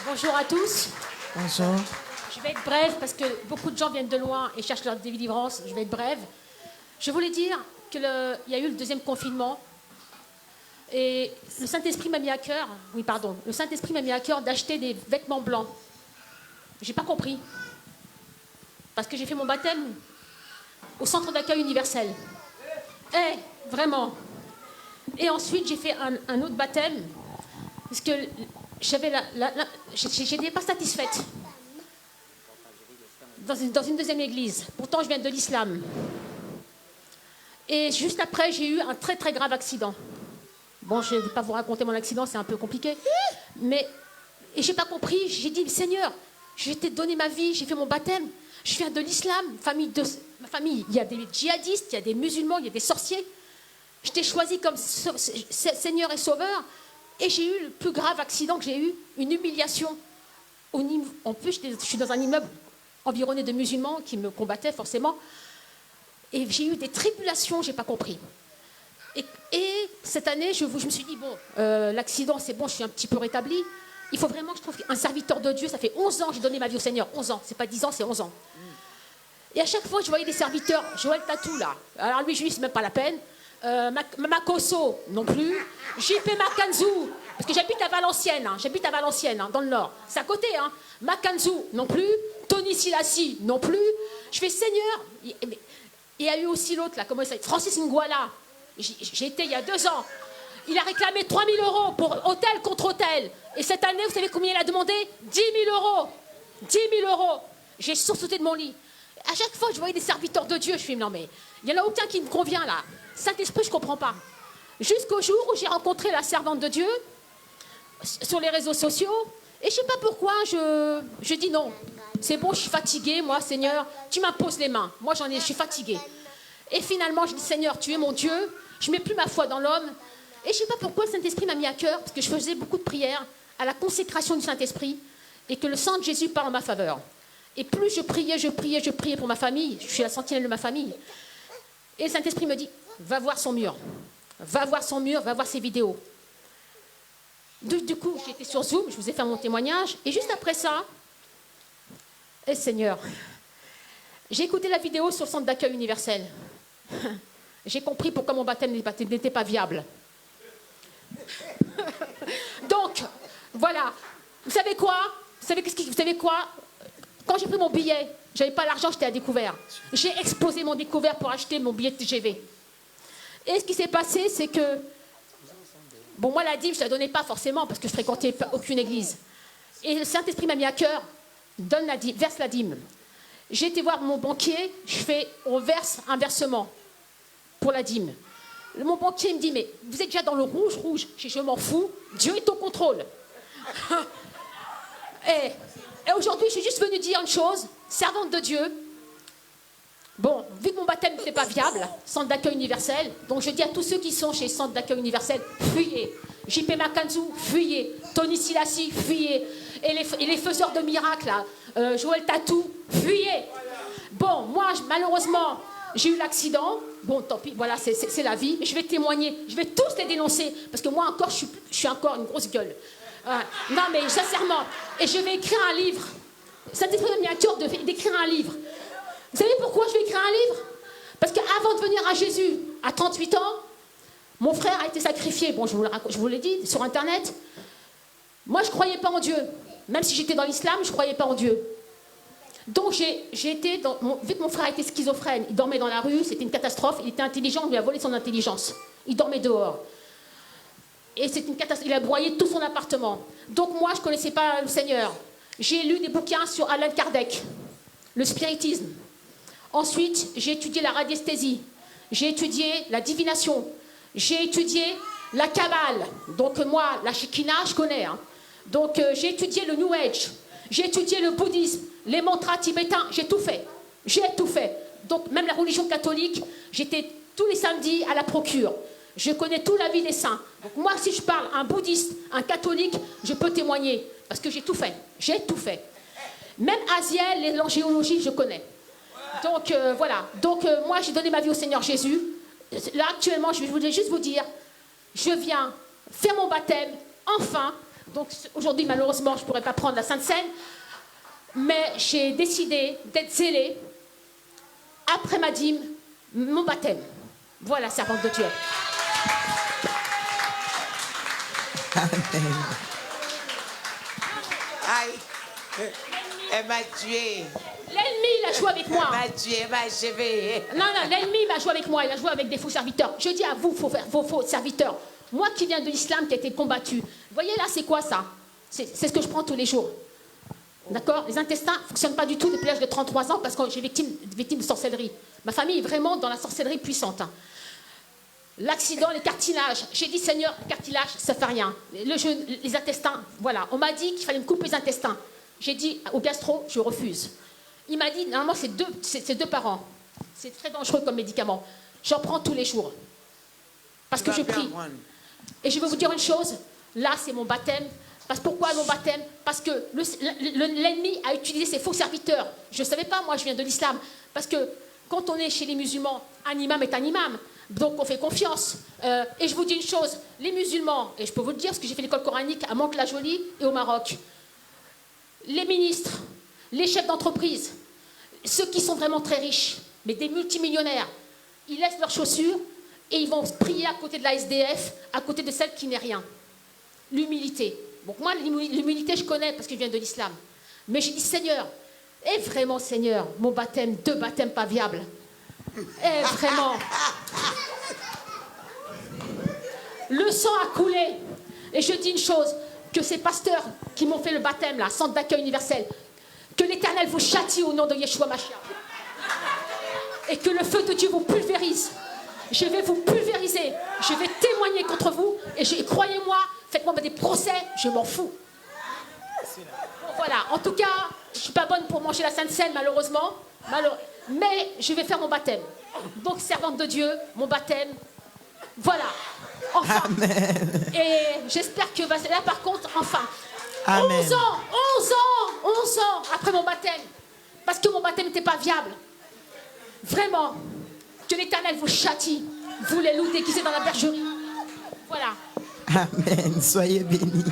Bonjour à tous. Bonjour. Je vais être brève parce que beaucoup de gens viennent de loin et cherchent leur délivrance. Je vais être brève. Je voulais dire qu'il y a eu le deuxième confinement et le Saint-Esprit m'a mis à cœur, le Saint-Esprit m'a mis à cœur d'acheter des vêtements blancs. J'ai pas compris. Parce que j'ai fait mon baptême au centre d'accueil universel. Vraiment. Et ensuite, j'ai fait un autre baptême parce que j'étais pas satisfaite dans une deuxième église. Pourtant, je viens de l'islam. Et juste après, j'ai eu un très très grave accident. Bon, je ne vais pas vous raconter mon accident, c'est un peu compliqué. Et j'ai pas compris. J'ai dit, Seigneur, je t'ai donné ma vie, j'ai fait mon baptême. Je viens de l'islam, ma famille, il y a des djihadistes, il y a des musulmans, il y a des sorciers. Je t'ai choisi comme Seigneur et Sauveur. Et j'ai eu le plus grave accident que j'ai eu, une humiliation. En plus, je suis dans un immeuble environné de musulmans qui me combattaient forcément. Et j'ai eu des tribulations, je n'ai pas compris. Et cette année, je me suis dit, bon, l'accident, c'est bon, je suis un petit peu rétablie. Il faut vraiment que je trouve un serviteur de Dieu. Ça fait 11 ans que j'ai donné ma vie au Seigneur. 11 ans, c'est pas 10 ans, c'est 11 ans. Et à chaque fois, je voyais des serviteurs. Joël Tatou, là. Alors lui, je lui dis, c'est même pas la peine. Makoso, non plus. JP Makanzou, parce que j'habite à Valenciennes, dans le Nord. C'est à côté, hein. Makanzou, non plus. Tony Silassi, non plus. Je fais Seigneur. Il y a eu aussi l'autre, là, comment il s'appelle, Francis Nguala. J'ai été il y a 2 ans. Il a réclamé 3 000 € pour hôtel contre hôtel. Et cette année, vous savez combien il a demandé? 10 000 €. 10 000 €. J'ai sursauté de mon lit. À chaque fois, je voyais des serviteurs de Dieu. Je fais, non mais, il n'y en a aucun qui me convient là. Saint-Esprit, je ne comprends pas. Jusqu'au jour où j'ai rencontré la servante de Dieu sur les réseaux sociaux. Et je ne sais pas pourquoi, je dis non. C'est bon, je suis fatiguée, moi, Seigneur. Tu m'imposes les mains. Moi, je suis fatiguée. Et finalement, je dis, Seigneur, tu es mon Dieu. Je ne mets plus ma foi dans l'homme. Et je ne sais pas pourquoi le Saint-Esprit m'a mis à cœur, parce que je faisais beaucoup de prières à la consécration du Saint-Esprit et que le sang de Jésus parle en ma faveur. Et plus je priais pour ma famille. Je suis la sentinelle de ma famille. Et le Saint-Esprit me dit, va voir son mur. Va voir son mur, va voir ses vidéos. Du coup, j'étais sur Zoom, je vous ai fait mon témoignage. Et juste après ça, Seigneur, j'ai écouté la vidéo sur le centre d'accueil universel. J'ai compris pourquoi mon baptême n'était pas viable. Donc, voilà. Vous savez quoi? Vous savez quoi? Quand j'ai pris mon billet, je n'avais pas l'argent, j'étais à découvert. J'ai exposé mon découvert pour acheter mon billet de TGV. Et ce qui s'est passé, c'est que... Bon, moi, la dîme, je ne la donnais pas forcément parce que je ne fréquentais aucune église. Et le Saint-Esprit m'a mis à cœur, verse la dîme. J'ai été voir mon banquier, on verse un versement pour la dîme. Mon banquier me dit, mais vous êtes déjà dans le rouge. Je m'en fous, Dieu est au contrôle. Et aujourd'hui, je suis juste venue dire une chose, servante de Dieu. Bon, vu que mon baptême n'était pas viable, centre d'accueil universel, donc je dis à tous ceux qui sont chez centre d'accueil universel, fuyez. JP Makanzou, fuyez. Tony Silassi, fuyez. Et les faiseurs de miracles, là, Joël Tatou, fuyez. Bon, moi, malheureusement, j'ai eu l'accident. Bon, tant pis, voilà, c'est la vie. Mais je vais témoigner. Je vais tous les dénoncer. Parce que moi, encore, je suis encore une grosse gueule. Non, mais sincèrement. Et je vais écrire un livre. Saint-Esprit m'a mis à cœur d'écrire un livre. Vous savez pourquoi je vais écrire un livre? Parce qu'avant de venir à Jésus, à 38 ans, mon frère a été sacrifié. Bon, je vous l'ai dit, sur Internet. Moi, je ne croyais pas en Dieu. Même si j'étais dans l'islam, je ne croyais pas en Dieu. Donc, vu que mon frère était schizophrène, il dormait dans la rue, c'était une catastrophe, il était intelligent, on lui a volé son intelligence. Il dormait dehors. Et c'est une catastrophe, il a broyé tout son appartement. Donc, moi, je ne connaissais pas le Seigneur. J'ai lu des bouquins sur Allan Kardec, le spiritisme. Ensuite, j'ai étudié la radiesthésie. J'ai étudié la divination. J'ai étudié la Kabbale. Donc, moi, la Shekinah, je connais. Hein. Donc, j'ai étudié le New Age. J'ai étudié le bouddhisme, les mantras tibétains. J'ai tout fait. J'ai tout fait. Donc, même la religion catholique, j'étais tous les samedis à la procure. Je connais toute la vie des saints. Donc, moi, si je parle un bouddhiste, un catholique, je peux témoigner. Parce que j'ai tout fait. J'ai tout fait. Même Asiel, l'angéologie, je connais. Donc, voilà. Donc, moi, j'ai donné ma vie au Seigneur Jésus. Là, actuellement, je voulais juste vous dire, je viens faire mon baptême, enfin, Donc aujourd'hui, malheureusement, je ne pourrais pas prendre la Sainte Seine. Mais j'ai décidé d'être zélée après ma dîme, mon baptême. Voilà, servante de Dieu. Amen. Aïe, elle m'a tué. L'ennemi, il a joué avec moi. Elle m'a tué, elle m'a achevé. Non, l'ennemi va jouer avec moi, il a joué avec des faux serviteurs. Je dis à vous, vos faux serviteurs, moi qui viens de l'islam, qui a été combattu, vous voyez là, c'est quoi ça? C'est ce que je prends tous les jours. D'accord? Les intestins ne fonctionnent pas du tout depuis l'âge de 33 ans parce que j'ai victime de sorcellerie. Ma famille est vraiment dans la sorcellerie puissante. Hein. L'accident, les cartilages. J'ai dit, Seigneur, cartilage, ça ne fait rien. Les intestins, voilà. On m'a dit qu'il fallait me couper les intestins. J'ai dit au gastro, je refuse. Il m'a dit, normalement, c'est 2 par an. C'est très dangereux comme médicament. J'en prends tous les jours. Parce que je prie. Et je vais vous dire une chose. Là, c'est mon baptême. Pourquoi mon baptême? Parce que l'ennemi a utilisé ses faux serviteurs. Je ne savais pas, moi, je viens de l'islam. Parce que quand on est chez les musulmans, un imam est un imam. Donc, on fait confiance. Et je vous dis une chose. Les musulmans, et je peux vous le dire, parce que j'ai fait l'école coranique à Mantes-la-Jolie et au Maroc. Les ministres, les chefs d'entreprise, ceux qui sont vraiment très riches, mais des multimillionnaires, ils laissent leurs chaussures et ils vont prier à côté de la SDF, à côté de celle qui n'est rien. L'humilité. Donc moi, l'humilité, je connais parce que je viens de l'islam. Mais j'ai dit, Seigneur, et vraiment, Seigneur, mon baptême, 2 baptêmes pas viables. Et vraiment. Le sang a coulé. Et je dis une chose, que ces pasteurs qui m'ont fait le baptême, là, centre d'accueil universel, que l'Éternel vous châtie au nom de Yeshua Mashiach. Et que le feu de Dieu vous pulvérise. Je vais vous pulvériser. Je vais témoigner contre vous. Et croyez-moi, faites-moi des procès, je m'en fous. Bon, voilà, en tout cas, je ne suis pas bonne pour manger la Sainte Seine, malheureusement. Mais je vais faire mon baptême. Donc, servante de Dieu, mon baptême. Voilà. Enfin. Amen. Et j'espère que là, par contre, enfin. Amen. 11 ans après mon baptême. Parce que mon baptême n'était pas viable. Vraiment. Que l'Éternel vous châtie. Vous les loups déguisés dans la bergerie. Voilà. Amen. Soyez bénis.